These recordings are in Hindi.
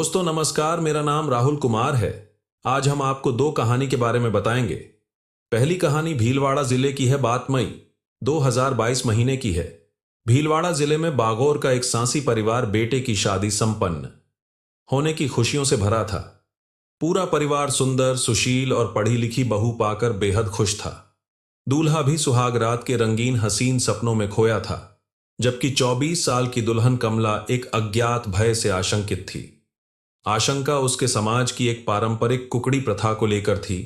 दोस्तों नमस्कार, मेरा नाम राहुल कुमार है। आज हम आपको दो कहानी के बारे में बताएंगे। पहली कहानी भीलवाड़ा जिले की है। बात मई 2022 महीने की है। भीलवाड़ा जिले में बागौर का एक सांसी परिवार बेटे की शादी संपन्न होने की खुशियों से भरा था। पूरा परिवार सुंदर, सुशील और पढ़ी लिखी बहू पाकर बेहद खुश था। दूल्हा भी सुहाग रात के रंगीन हसीन सपनों में खोया था, जबकि 24 साल की दुल्हन कमला एक अज्ञात भय से आशंकित थी। आशंका उसके समाज की एक पारंपरिक कुकड़ी प्रथा को लेकर थी।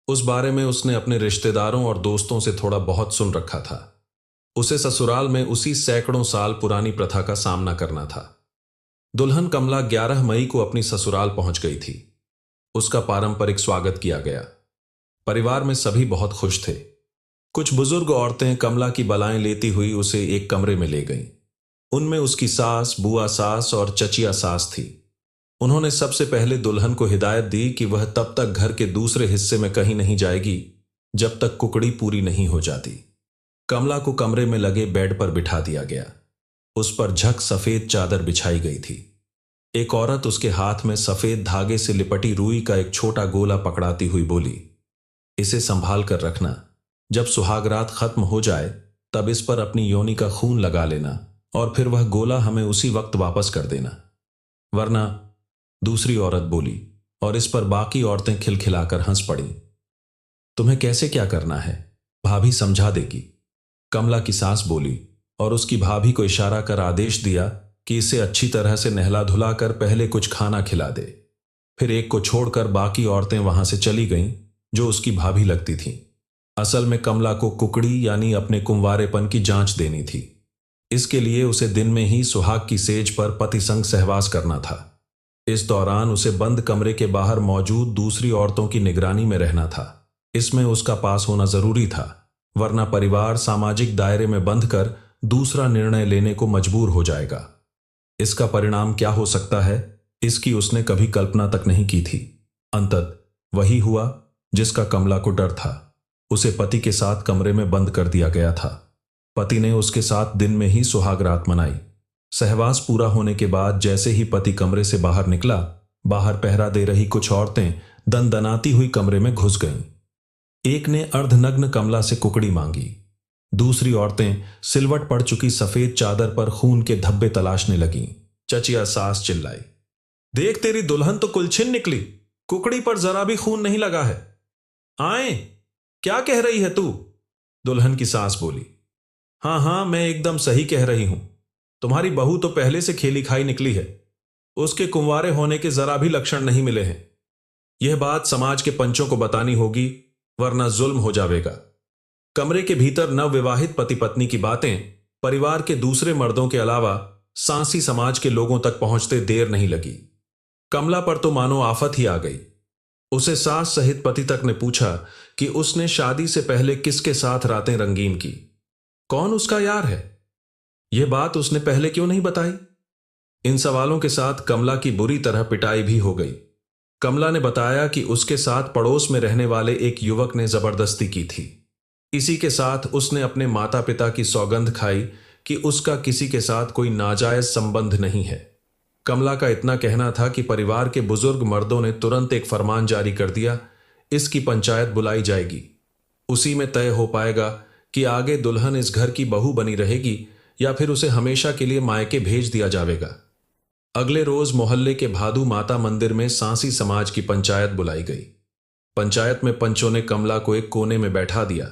उस बारे में उसने अपने रिश्तेदारों और दोस्तों से थोड़ा बहुत सुन रखा था। उसे ससुराल में उसी सैकड़ों साल पुरानी प्रथा का सामना करना था। दुल्हन कमला 11 मई को अपनी ससुराल पहुंच गई थी। उसका पारंपरिक स्वागत किया गया। परिवार में सभी बहुत खुश थे। कुछ बुजुर्ग औरतें कमला की बलाएं लेती हुई उसे एक कमरे में ले गईं। उनमें उसकी सास, बुआ सास और चचिया सास थी। उन्होंने सबसे पहले दुल्हन को हिदायत दी कि वह तब तक घर के दूसरे हिस्से में कहीं नहीं जाएगी जब तक कुकड़ी पूरी नहीं हो जाती। कमला को कमरे में लगे बेड पर बिठा दिया गया। उस पर झक सफेद चादर बिछाई गई थी। एक औरत उसके हाथ में सफेद धागे से लिपटी रुई का एक छोटा गोला पकड़ाती हुई बोली, इसे संभाल कर रखना। जब सुहागरात खत्म हो जाए तब इस पर अपनी योनि का खून लगा लेना और फिर वह गोला हमें उसी वक्त वापस कर देना, वरना। दूसरी औरत बोली और इस पर बाकी औरतें खिलखिलाकर हंस पड़ीं। तुम्हें कैसे क्या करना है, भाभी समझा देगी, कमला की सास बोली और उसकी भाभी को इशारा कर आदेश दिया कि इसे अच्छी तरह से नहला धुला कर पहले कुछ खाना खिला दे। फिर एक को छोड़कर बाकी औरतें वहां से चली गईं जो उसकी भाभी लगती थीं। असल में कमला को कुकड़ी यानी अपने कुंवारेपन की जांच देनी थी। इसके लिए उसे दिन में ही सुहाग की सेज पर पति संग सहवास करना था। इस दौरान उसे बंद कमरे के बाहर मौजूद दूसरी औरतों की निगरानी में रहना था। इसमें उसका पास होना जरूरी था, वरना परिवार सामाजिक दायरे में बंध कर दूसरा निर्णय लेने को मजबूर हो जाएगा। इसका परिणाम क्या हो सकता है, इसकी उसने कभी कल्पना तक नहीं की थी। अंततः वही हुआ जिसका कमला को डर था। उसे पति के साथ कमरे में बंद कर दिया गया था। पति ने उसके साथ दिन में ही सुहागरात मनाई। सहवास पूरा होने के बाद जैसे ही पति कमरे से बाहर निकला, बाहर पहरा दे रही कुछ औरतें दनदनाती हुई कमरे में घुस गईं। एक ने अर्धनग्न कमला से कुकड़ी मांगी। दूसरी औरतें सिलवट पड़ चुकी सफेद चादर पर खून के धब्बे तलाशने लगीं। चचिया सास चिल्लाई, देख तेरी दुल्हन तो कुलछिन निकली, कुकड़ी पर जरा भी खून नहीं लगा है। आए, क्या कह रही है तू? दुल्हन की सास बोली, हाँ हाँ, मैं एकदम सही कह रही हूं। तुम्हारी बहू तो पहले से खेली खाई निकली है। उसके कुंवारे होने के जरा भी लक्षण नहीं मिले हैं। यह बात समाज के पंचों को बतानी होगी, वरना जुल्म हो जाएगा। कमरे के भीतर नवविवाहित पति पत्नी की बातें परिवार के दूसरे मर्दों के अलावा सांसी समाज के लोगों तक पहुंचते देर नहीं लगी। कमला पर तो मानो आफत ही आ गई। उसे सास सहित पति तक ने पूछा कि उसने शादी से पहले किसके साथ रातें रंगीन की, कौन उसका यार है। यह बात उसने पहले क्यों नहीं बताई? इन सवालों के साथ कमला की बुरी तरह पिटाई भी हो गई। कमला ने बताया कि उसके साथ पड़ोस में रहने वाले एक युवक ने जबरदस्ती की थी। इसी के साथ उसने अपने माता पिता की सौगंध खाई कि उसका किसी के साथ कोई नाजायज संबंध नहीं है। कमला का इतना कहना था कि परिवार के बुजुर्ग मर्दों ने तुरंत एक फरमान जारी कर दिया, इसकी पंचायत बुलाई जाएगी। उसी में तय हो पाएगा कि आगे दुल्हन इस घर की बहू बनी रहेगी या फिर उसे हमेशा के लिए मायके भेज दिया जाएगा। अगले रोज मोहल्ले के भादू माता मंदिर में सांसी समाज की पंचायत बुलाई गई। पंचायत में पंचों ने कमला को एक कोने में बैठा दिया।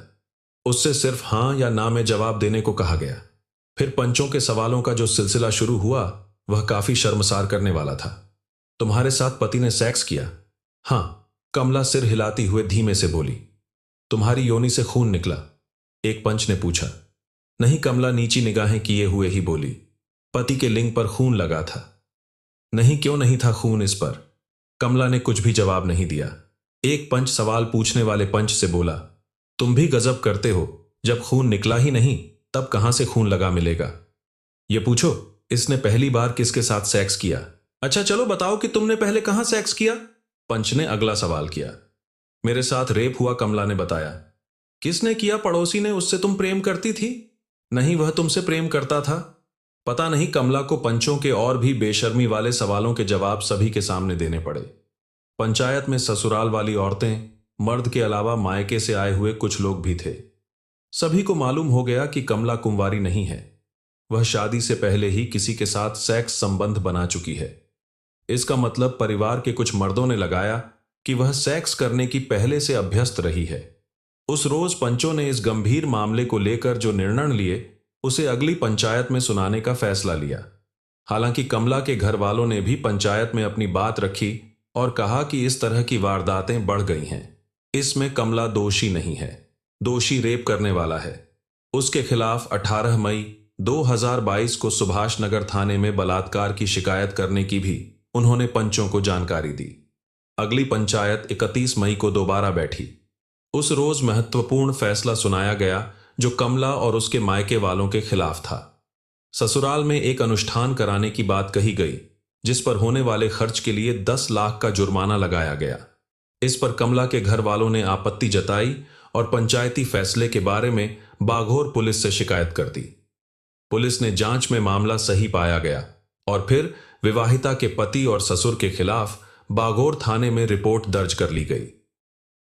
उससे सिर्फ हां या ना में जवाब देने को कहा गया। फिर पंचों के सवालों का जो सिलसिला शुरू हुआ वह काफी शर्मसार करने वाला था। तुम्हारे साथ पति ने सेक्स किया? हां, कमला सिर हिलाती हुए धीमे से बोली। तुम्हारी योनि से खून निकला? एक पंच ने पूछा। नहीं, कमला नीची निगाहें किए हुए ही बोली। पति के लिंग पर खून लगा था। नहीं, क्यों नहीं था खून इस पर? कमला ने कुछ भी जवाब नहीं दिया। एक पंच सवाल पूछने वाले पंच से बोला, तुम भी गजब करते हो, जब खून निकला ही नहीं तब कहां से खून लगा मिलेगा? ये पूछो, इसने पहली बार किसके साथ सेक्स किया? अच्छा चलो बताओ कि तुमने पहले कहां सेक्स किया? पंच ने अगला सवाल किया। मेरे साथ रेप हुआ, कमला ने बताया। किसने किया? पड़ोसी ने, उससे तुम प्रेम करती थी? नहीं, वह तुमसे प्रेम करता था। पता नहीं कमला को पंचों के और भी बेशर्मी वाले सवालों के जवाब सभी के सामने देने पड़े। पंचायत में ससुराल वाली औरतें, मर्द के अलावा मायके से आए हुए कुछ लोग भी थे। सभी को मालूम हो गया कि कमला कुंवारी नहीं है। वह शादी से पहले ही किसी के साथ सेक्स संबंध बना चुकी है। इसका मतलब परिवार के कुछ मर्दों ने लगाया कि वह सेक्स करने की पहले से अभ्यस्त रही है। उस रोज पंचों ने इस गंभीर मामले को लेकर जो निर्णय लिए उसे अगली पंचायत में सुनाने का फैसला लिया। हालांकि कमला के घर वालों ने भी पंचायत में अपनी बात रखी और कहा कि इस तरह की वारदातें बढ़ गई हैं। इसमें कमला दोषी नहीं है, दोषी रेप करने वाला है। उसके खिलाफ 18 मई 2022 को सुभाष नगर थाने में बलात्कार की शिकायत करने की भी उन्होंने पंचों को जानकारी दी। अगली पंचायत 31 मई को दोबारा बैठी। उस रोज महत्वपूर्ण फैसला सुनाया गया जो कमला और उसके मायके वालों के खिलाफ था। ससुराल में एक अनुष्ठान कराने की बात कही गई, जिस पर होने वाले खर्च के लिए 10 लाख का जुर्माना लगाया गया। इस पर कमला के घर वालों ने आपत्ति जताई और पंचायती फैसले के बारे में बाघोर पुलिस से शिकायत कर दी। पुलिस ने जांच में मामला सही पाया गया और फिर विवाहिता के पति और ससुर के खिलाफ बाघोर थाने में रिपोर्ट दर्ज कर ली गई।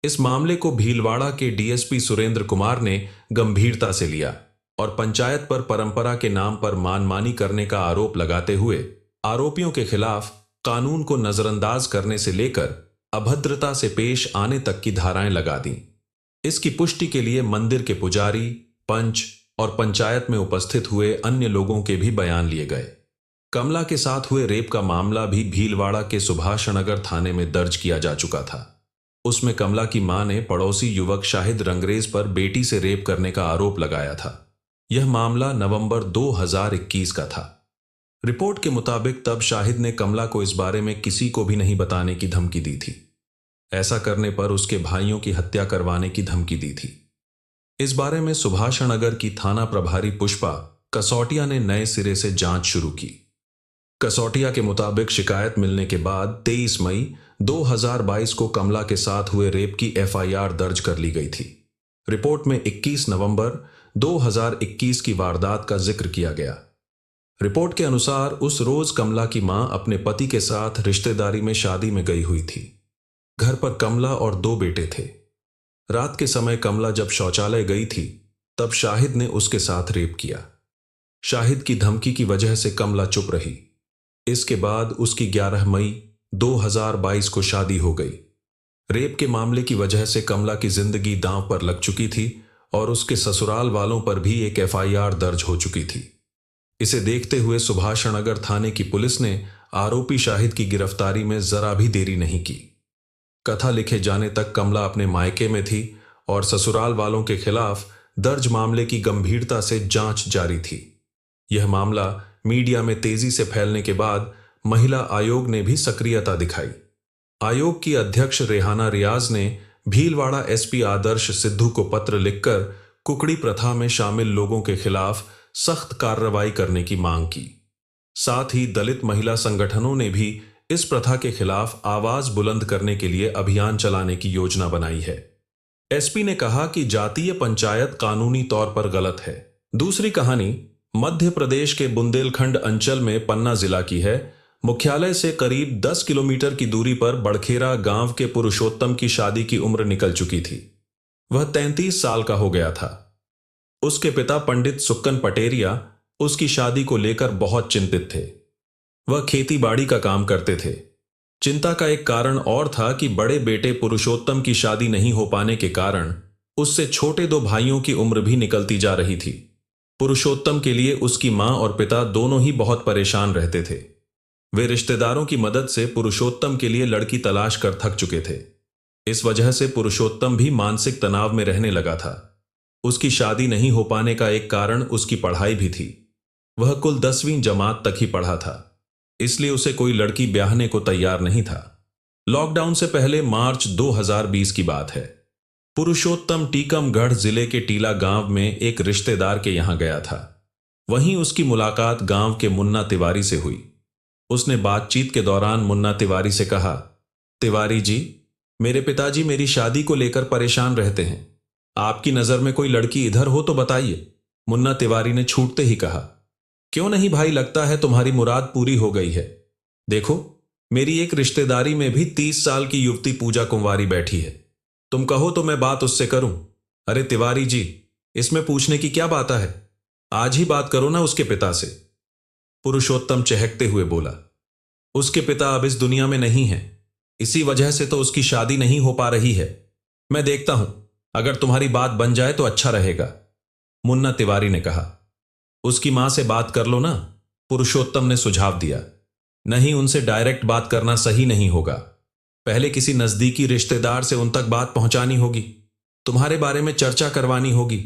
इस मामले को भीलवाड़ा के डीएसपी सुरेंद्र कुमार ने गंभीरता से लिया और पंचायत पर परंपरा के नाम पर मानमानी करने का आरोप लगाते हुए आरोपियों के खिलाफ कानून को नजरअंदाज करने से लेकर अभद्रता से पेश आने तक की धाराएं लगा दी। इसकी पुष्टि के लिए मंदिर के पुजारी, पंच और पंचायत में उपस्थित हुए अन्य लोगों के भी बयान लिए गए। कमला के साथ हुए रेप का मामला भी भीलवाड़ा के सुभाष नगर थाने में दर्ज किया जा चुका था। उसमें कमला की मां ने पड़ोसी युवक शाहिद रंगरेज पर बेटी से रेप करने का आरोप लगाया था। यह मामला नवंबर 2021 का था। रिपोर्ट के मुताबिक तब शाहिद ने कमला को इस बारे में किसी को भी नहीं बताने की धमकी दी थी। ऐसा करने पर उसके भाइयों की हत्या करवाने की धमकी दी थी। इस बारे में सुभाष नगर की थाना प्रभारी पुष्पा कसौटिया ने नए सिरे से जांच शुरू की। कसौटिया के मुताबिक शिकायत मिलने के बाद 23 मई 2022 को कमला के साथ हुए रेप की एफआईआर दर्ज कर ली गई थी। रिपोर्ट में 21 नवंबर 2021 की वारदात का जिक्र किया गया। रिपोर्ट के अनुसार उस रोज कमला की मां अपने पति के साथ रिश्तेदारी में शादी में गई हुई थी। घर पर कमला और 2 बेटे थे। रात के समय कमला जब शौचालय गई थी तब शाहिद ने उसके साथ रेप किया। शाहिद की धमकी की वजह से कमला चुप रही। इसके बाद उसकी 11 मई 2022 को शादी हो गई। रेप के मामले की वजह से कमला की जिंदगी दांव पर लग चुकी थी और उसके ससुराल वालों पर भी एक एफआईआर दर्ज हो चुकी थी। इसे देखते हुए सुभाष नगर थाने की पुलिस ने आरोपी शाहिद की गिरफ्तारी में जरा भी देरी नहीं की। कथा लिखे जाने तक कमला अपने मायके में थी और ससुराल वालों के खिलाफ दर्ज मामले की गंभीरता से जांच जारी थी। यह मामला मीडिया में तेजी से फैलने के बाद महिला आयोग ने भी सक्रियता दिखाई। आयोग की अध्यक्ष रेहाना रियाज ने भीलवाड़ा एसपी आदर्श सिद्धू को पत्र लिखकर कुकड़ी प्रथा में शामिल लोगों के खिलाफ सख्त कार्रवाई करने की मांग की। साथ ही दलित महिला संगठनों ने भी इस प्रथा के खिलाफ आवाज बुलंद करने के लिए अभियान चलाने की योजना बनाई है। एसपी ने कहा कि जातीय पंचायत कानूनी तौर पर गलत है। दूसरी कहानी मध्य प्रदेश के बुंदेलखंड अंचल में पन्ना जिला की है। मुख्यालय से करीब 10 किलोमीटर की दूरी पर बड़खेरा गांव के पुरुषोत्तम की शादी की उम्र निकल चुकी थी। वह 33 साल का हो गया था। उसके पिता पंडित सुक्कन पटेरिया उसकी शादी को लेकर बहुत चिंतित थे। वह खेती बाड़ी का काम करते थे। चिंता का एक कारण और था कि बड़े बेटे पुरुषोत्तम की शादी नहीं हो पाने के कारण उससे छोटे 2 भाइयों की उम्र भी निकलती जा रही थी। पुरुषोत्तम के लिए उसकी मां और पिता दोनों ही बहुत परेशान रहते थे। वे रिश्तेदारों की मदद से पुरुषोत्तम के लिए लड़की तलाश कर थक चुके थे। इस वजह से पुरुषोत्तम भी मानसिक तनाव में रहने लगा था। उसकी शादी नहीं हो पाने का एक कारण उसकी पढ़ाई भी थी। वह कुल 10वीं जमात तक ही पढ़ा था, इसलिए उसे कोई लड़की ब्याहने को तैयार नहीं था। लॉकडाउन से पहले मार्च 2020 की बात है। पुरुषोत्तम टीकमगढ़ जिले के टीला गांव में एक रिश्तेदार के यहां गया था। वहीं उसकी मुलाकात गांव के मुन्ना तिवारी से हुई। उसने बातचीत के दौरान मुन्ना तिवारी से कहा, तिवारी जी, मेरे पिताजी मेरी शादी को लेकर परेशान रहते हैं। आपकी नजर में कोई लड़की इधर हो तो बताइए। मुन्ना तिवारी ने छूटते ही कहा, क्यों नहीं भाई, लगता है तुम्हारी मुराद पूरी हो गई है। देखो, मेरी एक रिश्तेदारी में भी 30 साल की युवती पूजा कुंवारी बैठी है। तुम कहो तो मैं बात उससे करूं। अरे तिवारी जी, इसमें पूछने की क्या बात है? आज ही बात करो ना उसके पिता से। पुरुषोत्तम चहकते हुए बोला। उसके पिता अब इस दुनिया में नहीं हैं। इसी वजह से तो उसकी शादी नहीं हो पा रही है। मैं देखता हूं, अगर तुम्हारी बात बन जाए तो अच्छा रहेगा, मुन्ना तिवारी ने कहा। उसकी मां से बात कर लो ना, पुरुषोत्तम ने सुझाव दिया। नहीं, उनसे डायरेक्ट बात करना सही नहीं होगा। पहले किसी नजदीकी रिश्तेदार से उन तक बात पहुंचानी होगी, तुम्हारे बारे में चर्चा करवानी होगी।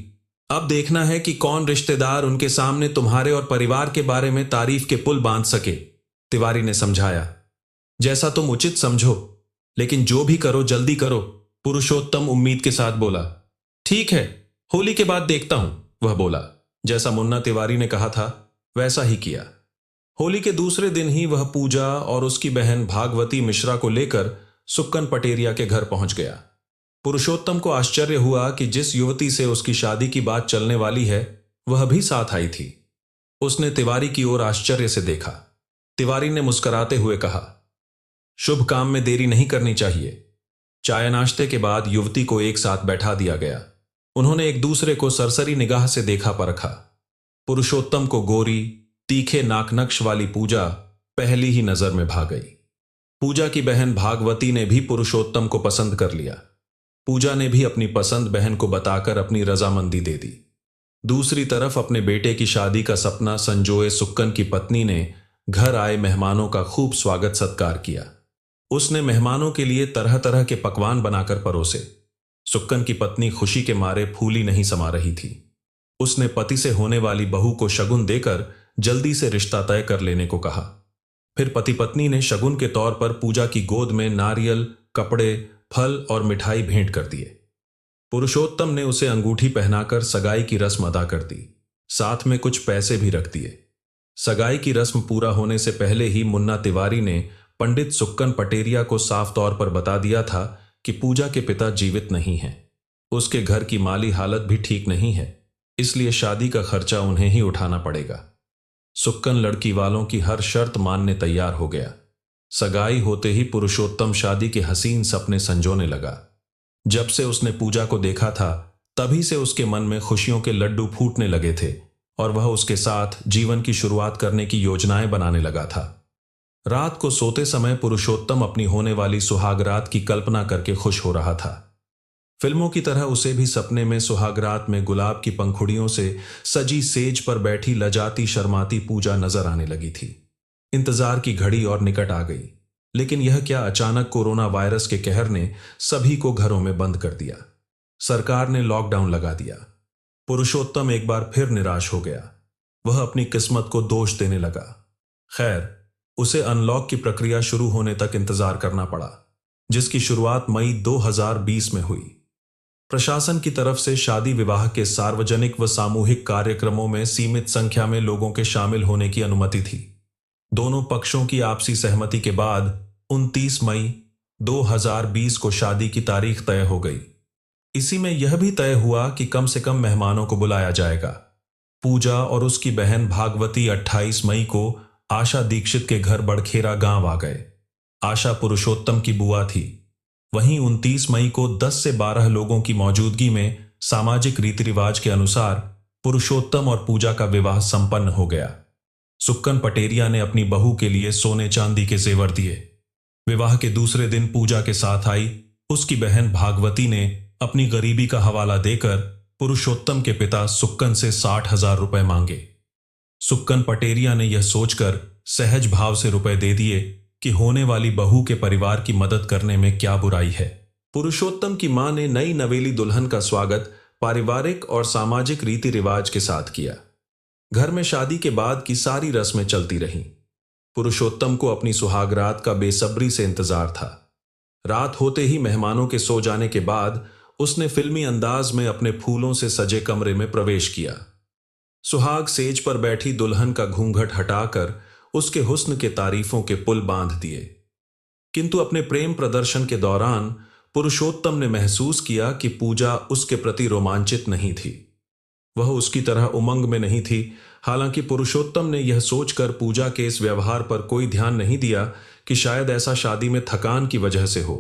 अब देखना है कि कौन रिश्तेदार उनके सामने तुम्हारे और परिवार के बारे में तारीफ के पुल बांध सके, तिवारी ने समझाया। जैसा तुम उचित समझो, लेकिन जो भी करो जल्दी करो, पुरुषोत्तम उम्मीद के साथ बोला। ठीक है, होली के बाद देखता हूं, वह बोला। जैसा मुन्ना तिवारी ने कहा था वैसा ही किया। होली के दूसरे दिन ही वह पूजा और उसकी बहन भागवती मिश्रा को लेकर सुक्कन पटेरिया के घर पहुंच गया। पुरुषोत्तम को आश्चर्य हुआ कि जिस युवती से उसकी शादी की बात चलने वाली है वह भी साथ आई थी। उसने तिवारी की ओर आश्चर्य से देखा। तिवारी ने मुस्कुराते हुए कहा, शुभ काम में देरी नहीं करनी चाहिए। चाय नाश्ते के बाद युवती को एक साथ बैठा दिया गया। उन्होंने एक दूसरे को सरसरी निगाह से देखा परखा। पुरुषोत्तम को गोरी तीखे नाकनक्श वाली पूजा पहली ही नजर में भा गई। पूजा की बहन भागवती ने भी पुरुषोत्तम को पसंद कर लिया। पूजा ने भी अपनी पसंद बहन को बताकर अपनी रजामंदी दे दी। दूसरी तरफ अपने बेटे की शादी का सपना संजोए सुक्कन की पत्नी ने घर आए मेहमानों का खूब स्वागत सत्कार किया। उसने मेहमानों के लिए तरह तरह के पकवान बनाकर परोसे। सुक्कन की पत्नी खुशी के मारे फूली नहीं समा रही थी। उसने पति से होने वाली बहू को शगुन देकर जल्दी से रिश्ता तय कर लेने को कहा। फिर पति पत्नी ने शगुन के तौर पर पूजा की गोद में नारियल, कपड़े, फल और मिठाई भेंट कर दिए। पुरुषोत्तम ने उसे अंगूठी पहनाकर सगाई की रस्म अदा कर दी, साथ में कुछ पैसे भी रख दिए। सगाई की रस्म पूरा होने से पहले ही मुन्ना तिवारी ने पंडित सुक्कन पटेरिया को साफ तौर पर बता दिया था कि पूजा के पिता जीवित नहीं हैं। उसके घर की माली हालत भी ठीक नहीं है, इसलिए शादी का खर्चा उन्हें ही उठाना पड़ेगा। सुक्कन लड़की वालों की हर शर्त मानने तैयार हो गया। सगाई होते ही पुरुषोत्तम शादी के हसीन सपने संजोने लगा। जब से उसने पूजा को देखा था तभी से उसके मन में खुशियों के लड्डू फूटने लगे थे और वह उसके साथ जीवन की शुरुआत करने की योजनाएं बनाने लगा था। रात को सोते समय पुरुषोत्तम अपनी होने वाली सुहागरात की कल्पना करके खुश हो रहा था। फिल्मों की तरह उसे भी सपने में सुहागरात में गुलाब की पंखुड़ियों से सजी सेज पर बैठी लजाती शर्माती पूजा नजर आने लगी थी। इंतजार की घड़ी और निकट आ गई, लेकिन यह क्या, अचानक कोरोना वायरस के कहर ने सभी को घरों में बंद कर दिया। सरकार ने लॉकडाउन लगा दिया। पुरुषोत्तम एक बार फिर निराश हो गया। वह अपनी किस्मत को दोष देने लगा। खैर, उसे अनलॉक की प्रक्रिया शुरू होने तक इंतजार करना पड़ा, जिसकी शुरुआत मई 2020 में हुई। प्रशासन की तरफ से शादी विवाह के सार्वजनिक व सामूहिक कार्यक्रमों में सीमित संख्या में लोगों के शामिल होने की अनुमति थी। दोनों पक्षों की आपसी सहमति के बाद 29 मई 2020 को शादी की तारीख तय हो गई। इसी में यह भी तय हुआ कि कम से कम मेहमानों को बुलाया जाएगा। पूजा और उसकी बहन भागवती 28 मई को आशा दीक्षित के घर बड़खेरा गांव आ गए। आशा पुरुषोत्तम की बुआ थी। वहीं 29 मई को 10 से 12 लोगों की मौजूदगी में सामाजिक रीति रिवाज के अनुसार पुरुषोत्तम और पूजा का विवाह संपन्न हो गया। सुक्कन पटेरिया ने अपनी बहू के लिए सोने चांदी के जेवर दिए। विवाह के दूसरे दिन पूजा के साथ आई उसकी बहन भागवती ने अपनी गरीबी का हवाला देकर पुरुषोत्तम के पिता सुक्कन से 60,000 रुपए मांगे। सुक्कन पटेरिया ने यह सोचकर सहज भाव से रुपए दे दिए कि होने वाली बहू के परिवार की मदद करने में क्या बुराई है। पुरुषोत्तम की मां ने नई नवेली दुल्हन का स्वागत पारिवारिक और सामाजिक रीति रिवाज के साथ किया। घर में शादी के बाद की सारी रस्में चलती रहीं। पुरुषोत्तम को अपनी सुहागरात का बेसब्री से इंतजार था। रात होते ही मेहमानों के सो जाने के बाद उसने फिल्मी अंदाज में अपने फूलों से सजे कमरे में प्रवेश किया। सुहाग सेज पर बैठी दुल्हन का घूंघट हटाकर उसके हुस्न के तारीफों के पुल बांध दिए। किंतु अपने प्रेम प्रदर्शन के दौरान पुरुषोत्तम ने महसूस किया कि पूजा उसके प्रति रोमांचित नहीं थी। वह उसकी तरह उमंग में नहीं थी, हालांकि पुरुषोत्तम ने यह सोचकर पूजा के इस व्यवहार पर कोई ध्यान नहीं दिया कि शायद ऐसा शादी में थकान की वजह से हो।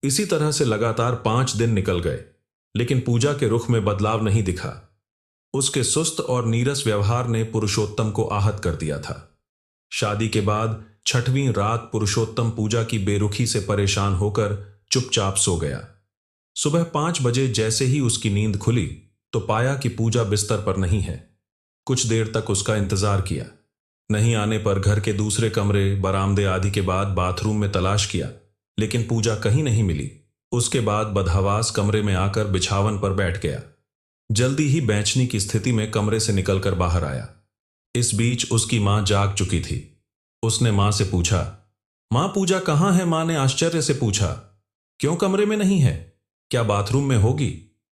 इसी तरह से लगातार 5 दिन निकल गए, लेकिन पूजा के रुख में बदलाव नहीं दिखा। उसके सुस्त और नीरस व्यवहार ने पुरुषोत्तम को आहत कर दिया था। शादी के बाद 6वीं रात पुरुषोत्तम पूजा की बेरुखी से परेशान होकर चुपचाप सो गया। सुबह 5 बजे जैसे ही उसकी नींद खुली तो पाया कि पूजा बिस्तर पर नहीं है। कुछ देर तक उसका इंतजार किया। नहीं आने पर घर के दूसरे कमरे, बरामदे आदि के बाद बाथरूम में तलाश किया, लेकिन पूजा कहीं नहीं मिली। उसके बाद बदहवास कमरे में आकर बिछावन पर बैठ गया। जल्दी ही बेचैनी की स्थिति में कमरे से निकलकर बाहर आया। इस बीच उसकी मां जाग चुकी थी। उसने मां से पूछा, मां पूजा कहाँ है? मां ने आश्चर्य से पूछा, क्यों कमरे में नहीं है? क्या बाथरूम में होगी?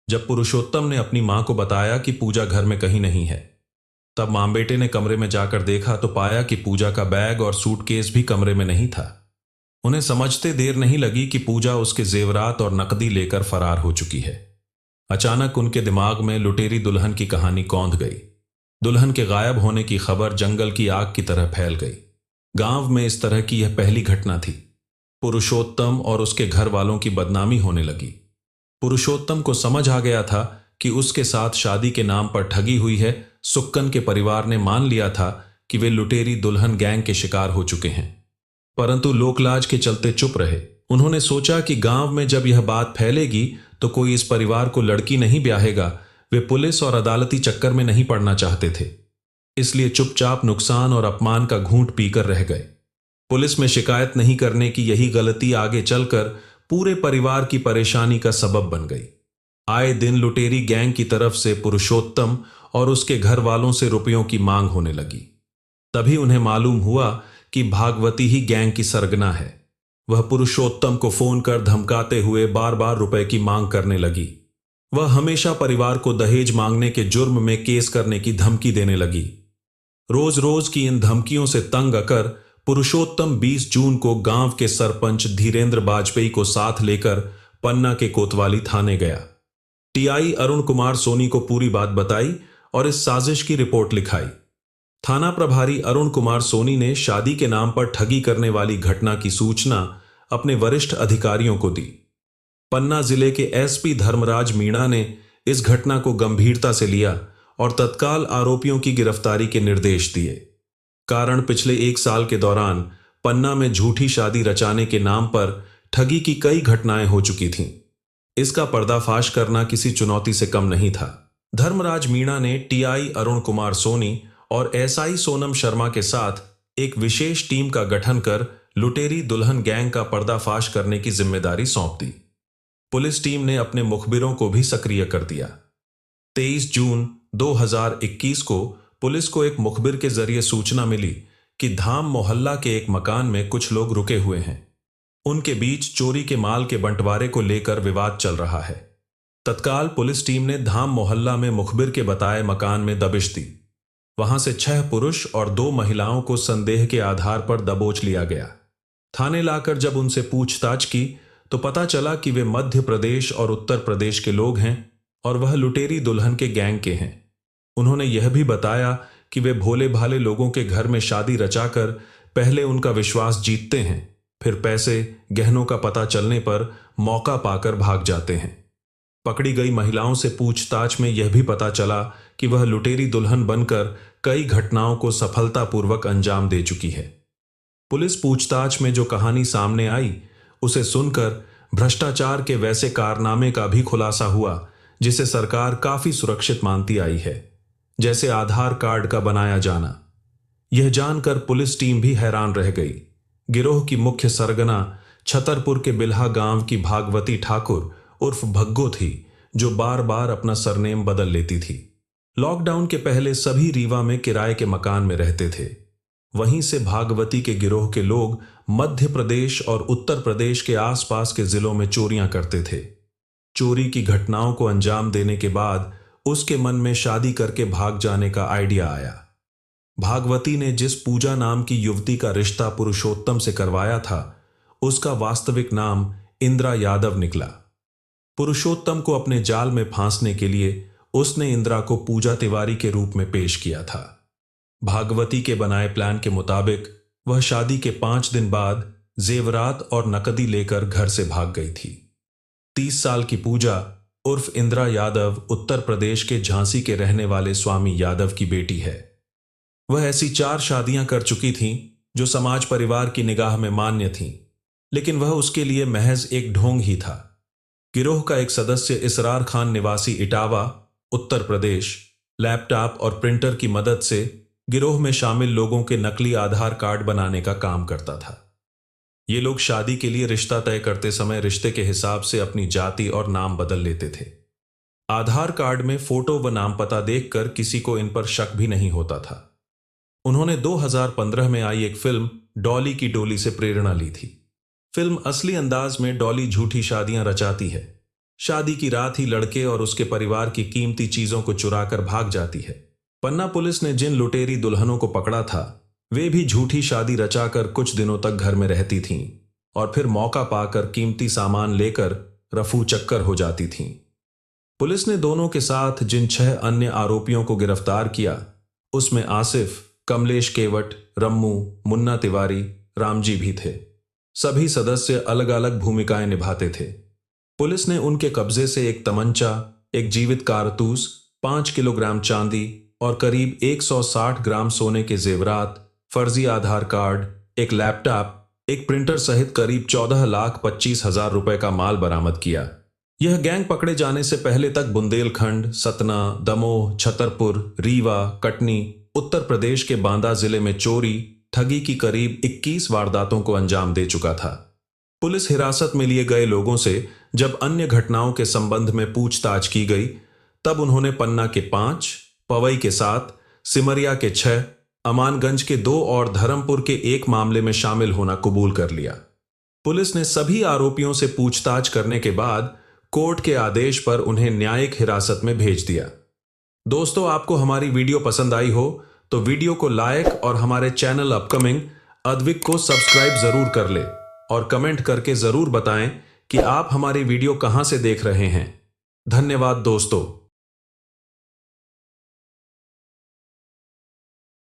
जब पुरुषोत्तम ने अपनी मां को बताया कि पूजा घर में कहीं नहीं है, तब मां बेटे ने कमरे में जाकर देखा तो पाया कि पूजा का बैग और सूटकेस भी कमरे में नहीं था। उन्हें समझते देर नहीं लगी कि पूजा उसके जेवरात और नकदी लेकर फरार हो चुकी है। अचानक उनके दिमाग में लुटेरी दुल्हन की कहानी कौंध गई। दुल्हन के गायब होने की खबर जंगल की आग की तरह फैल गई। गांव में इस तरह की यह पहली घटना थी। पुरुषोत्तम और उसके घर वालों की बदनामी होने लगी। पुरुषोत्तम को समझ आ गया था कि उसके साथ शादी के नाम पर ठगी हुई है। सुक्कन के परिवार ने मान लिया था कि वे लुटेरी दुल्हन गैंग के शिकार हो चुके हैं, परंतु लोकलाज के चलते चुप रहे। उन्होंने सोचा कि गांव में जब यह बात फैलेगी तो कोई इस परिवार को लड़की नहीं ब्याहेगा। वे पुलिस और अदालती चक्कर में नहीं पड़ना चाहते थे, इसलिए चुपचाप नुकसान और अपमान का घूंट पीकर रह गए। पुलिस में शिकायत नहीं करने की यही गलती आगे चलकर पूरे परिवार की परेशानी का सबब बन गई। आए दिन लुटेरी गैंग की तरफ से पुरुषोत्तम और उसके घर वालों से रुपयों की मांग होने लगी। तभी उन्हें मालूम हुआ कि भागवती ही गैंग की सरगना है। वह पुरुषोत्तम को फोन कर धमकाते हुए बार बार रुपए की मांग करने लगी। वह हमेशा परिवार को दहेज मांगने के जुर्म में केस करने की धमकी देने लगी। रोज रोज की इन धमकियों से तंग आकर पुरुषोत्तम 20 जून को गांव के सरपंच धीरेन्द्र बाजपेयी को साथ लेकर पन्ना के कोतवाली थाने गया। टीआई अरुण कुमार सोनी को पूरी बात बताई और इस साजिश की रिपोर्ट लिखाई। थाना प्रभारी अरुण कुमार सोनी ने शादी के नाम पर ठगी करने वाली घटना की सूचना अपने वरिष्ठ अधिकारियों को दी। पन्ना जिले के एसपी धर्मराज मीणा ने इस घटना को गंभीरता से लिया और तत्काल आरोपियों की गिरफ्तारी के निर्देश दिए। कारण पिछले 1 साल के दौरान पन्ना में झूठी शादी रचाने के नाम पर ठगी की कई घटनाएं हो चुकी थीं। इसका पर्दाफाश करना किसी चुनौती से कम नहीं था। धर्मराज मीणा ने टीआई अरुण कुमार सोनी और एसआई सोनम शर्मा के साथ एक विशेष टीम का गठन कर लुटेरी दुल्हन गैंग का पर्दाफाश करने की जिम्मेदारी सौंप दी। पुलिस टीम ने अपने मुखबिरों को भी सक्रिय कर दिया। 23 जून 2021 को पुलिस को एक मुखबिर के जरिए सूचना मिली कि धाम मोहल्ला के एक मकान में कुछ लोग रुके हुए हैं। उनके बीच चोरी के माल के बंटवारे को लेकर विवाद चल रहा है। तत्काल पुलिस टीम ने धाम मोहल्ला में मुखबिर के बताए मकान में दबिश दी। वहां से 6 पुरुष और 2 महिलाओं को संदेह के आधार पर दबोच लिया गया। थाने लाकर जब उनसे पूछताछ की तो पता चला कि वे मध्य प्रदेश और उत्तर प्रदेश के लोग हैं और वह लुटेरी दुल्हन के गैंग के हैं। उन्होंने यह भी बताया कि वे भोले भाले लोगों के घर में शादी रचाकर पहले उनका विश्वास जीतते हैं, फिर पैसे गहनों का पता चलने पर मौका पाकर भाग जाते हैं। पकड़ी गई महिलाओं से पूछताछ में यह भी पता चला कि वह लुटेरी दुल्हन बनकर कई घटनाओं को सफलतापूर्वक अंजाम दे चुकी है। पुलिस पूछताछ में जो कहानी सामने आई उसे सुनकर भ्रष्टाचार के वैसे कारनामे का भी खुलासा हुआ जिसे सरकार काफी सुरक्षित मानती आई है, जैसे आधार कार्ड का बनाया जाना। यह जानकर पुलिस टीम भी हैरान रह गई। गिरोह की मुख्य सरगना छतरपुर के बिल्हा गांव की भागवती ठाकुर उर्फ भग्गो थी, जो बार बार अपना सरनेम बदल लेती थी। लॉकडाउन के पहले सभी रीवा में किराए के मकान में रहते थे। वहीं से भागवती के गिरोह के लोग मध्य प्रदेश और उत्तर प्रदेश के आसपास के जिलों में चोरियां करते थे। चोरी की घटनाओं को अंजाम देने के बाद उसके मन में शादी करके भाग जाने का आइडिया आया। भागवती ने जिस पूजा नाम की युवती का रिश्ता पुरुषोत्तम से करवाया था, उसका वास्तविक नाम इंदिरा यादव निकला। पुरुषोत्तम को अपने जाल में फांसने के लिए उसने इंदिरा को पूजा तिवारी के रूप में पेश किया था। भागवती के बनाए प्लान के मुताबिक वह शादी के 5 दिन बाद जेवरात और नकदी लेकर घर से भाग गई थी। 30 साल की पूजा उर्फ इंदिरा यादव उत्तर प्रदेश के झांसी के रहने वाले स्वामी यादव की बेटी है। वह ऐसी 4 शादियां कर चुकी थीं जो समाज परिवार की निगाह में मान्य थीं, लेकिन वह उसके लिए महज एक ढोंग ही था। गिरोह का एक सदस्य इसरार खान निवासी इटावा, उत्तर प्रदेश, लैपटॉप और प्रिंटर की मदद से गिरोह में शामिल लोगों के नकली आधार कार्ड बनाने का काम करता था। ये लोग शादी के लिए रिश्ता तय करते समय रिश्ते के हिसाब से अपनी जाति और नाम बदल लेते थे। आधार कार्ड में फोटो व नाम पता देखकर किसी को इन पर शक भी नहीं होता था। उन्होंने 2015 में आई एक फिल्म डॉली की डोली से प्रेरणा ली थी। फिल्म असली अंदाज में डॉली झूठी शादियां रचाती है। शादी की रात ही लड़के और उसके परिवार की कीमती चीजों को चुराकर भाग जाती है। पन्ना पुलिस ने जिन लुटेरी दुल्हनों को पकड़ा था, वे भी झूठी शादी रचाकर कुछ दिनों तक घर में रहती थीं और फिर मौका पाकर कीमती सामान लेकर रफू चक्कर हो जाती थीं। पुलिस ने दोनों के साथ जिन 6 अन्य आरोपियों को गिरफ्तार किया, उसमें आसिफ, कमलेश केवट, रम्मू, मुन्ना तिवारी, रामजी भी थे। सभी सदस्य अलग अलग भूमिकाएं निभाते थे। पुलिस ने उनके कब्जे से एक तमंचा, एक जीवित कारतूस, 5 किलोग्राम चांदी और करीब 160 ग्राम सोने के जेवरात, फर्जी आधार कार्ड, एक लैपटॉप, एक प्रिंटर सहित करीब 14,25,000 रुपए का माल बरामद किया। यह गैंग पकड़े जाने से पहले तक बुंदेलखंड, सतना, दमोह, छतरपुर, रीवा, कटनी, उत्तर प्रदेश के बांदा जिले में चोरी, ठगी की करीब 21 वारदातों को अंजाम दे चुका था। पुलिस हिरासत में लिए गए लोगों से जब अन्य घटनाओं के संबंध में पूछताछ की गई, तब उन्होंने पन्ना के 5, पवई के 7, सिमरिया के 6, अमानगंज के 2 और धर्मपुर के 1 मामले में शामिल होना कबूल कर लिया। पुलिस ने सभी आरोपियों से पूछताछ करने के बाद कोर्ट के आदेश पर उन्हें न्यायिक हिरासत में भेज दिया। दोस्तों, आपको हमारी वीडियो पसंद आई हो तो वीडियो को लाइक और हमारे चैनल अपकमिंग अद्विक को सब्सक्राइब जरूर कर ले और कमेंट करके जरूर बताएं कि आप हमारी वीडियो कहां से देख रहे हैं। धन्यवाद दोस्तों।